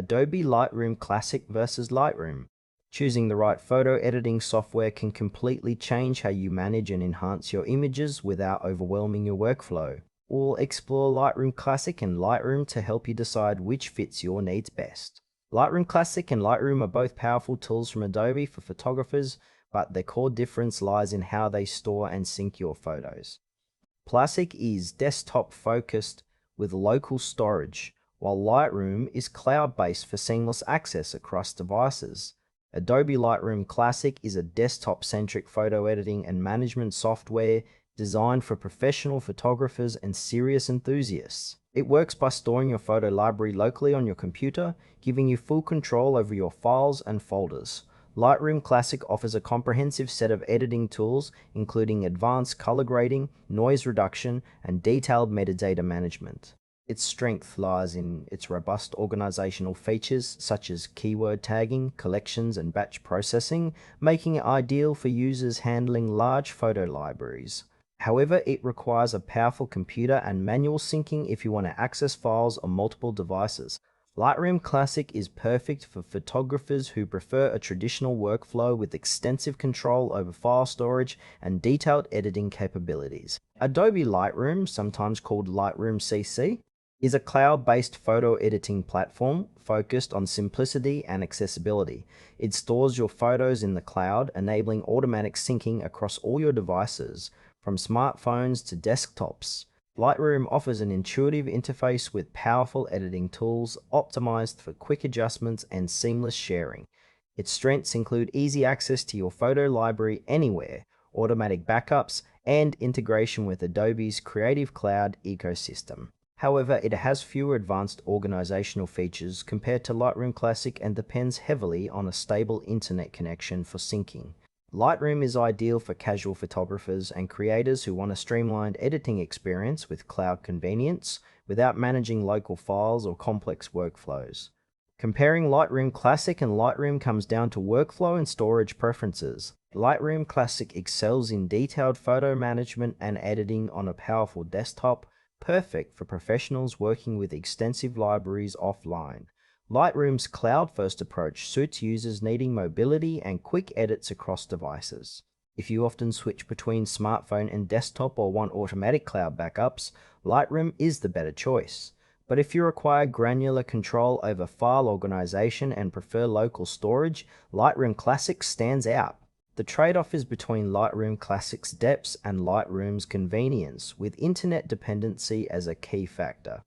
Adobe Lightroom Classic versus Lightroom. Choosing the right photo editing software can completely change how you manage and enhance your images without overwhelming your workflow. We'll explore Lightroom Classic and Lightroom to help you decide which fits your needs best. Lightroom Classic and Lightroom are both powerful tools from Adobe for photographers, but their core difference lies in how they store and sync your photos. Classic is desktop focused with local storage, while Lightroom is cloud-based for seamless access across devices. Adobe Lightroom Classic is a desktop-centric photo editing and management software designed for professional photographers and serious enthusiasts. It works by storing your photo library locally on your computer, giving you full control over your files and folders. Lightroom Classic offers a comprehensive set of editing tools, including advanced color grading, noise reduction, and detailed metadata management. Its strength lies in its robust organizational features such as keyword tagging, collections, and batch processing, making it ideal for users handling large photo libraries. However, it requires a powerful computer and manual syncing if you want to access files on multiple devices. Lightroom Classic is perfect for photographers who prefer a traditional workflow with extensive control over file storage and detailed editing capabilities. Adobe Lightroom, sometimes called Lightroom CC, is a cloud-based photo editing platform focused on simplicity and accessibility. It stores your photos in the cloud, enabling automatic syncing across all your devices, from smartphones to desktops. Lightroom offers an intuitive interface with powerful editing tools optimized for quick adjustments and seamless sharing. Its strengths include easy access to your photo library anywhere, automatic backups, and integration with Adobe's Creative Cloud ecosystem. However, it has fewer advanced organizational features compared to Lightroom Classic and depends heavily on a stable internet connection for syncing. Lightroom is ideal for casual photographers and creators who want a streamlined editing experience with cloud convenience without managing local files or complex workflows. Comparing Lightroom Classic and Lightroom comes down to workflow and storage preferences. Lightroom Classic excels in detailed photo management and editing on a powerful desktop, perfect for professionals working with extensive libraries offline. Lightroom's cloud-first approach suits users needing mobility and quick edits across devices. If you often switch between smartphone and desktop or want automatic cloud backups, Lightroom is the better choice. But if you require granular control over file organization and prefer local storage, Lightroom Classic stands out. The trade-off is between Lightroom Classic's depths and Lightroom's convenience, with internet dependency as a key factor.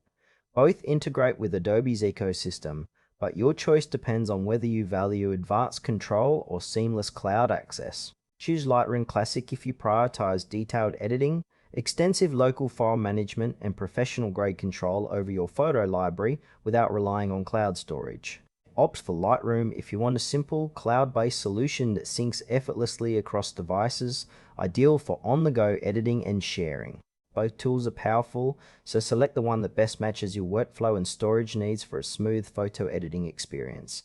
Both integrate with Adobe's ecosystem, but your choice depends on whether you value advanced control or seamless cloud access. Choose Lightroom Classic if you prioritize detailed editing, extensive local file management, and professional-grade control over your photo library without relying on cloud storage. Opt for Lightroom if you want a simple, cloud-based solution that syncs effortlessly across devices, ideal for on-the-go editing and sharing. Both tools are powerful, so select the one that best matches your workflow and storage needs for a smooth photo editing experience.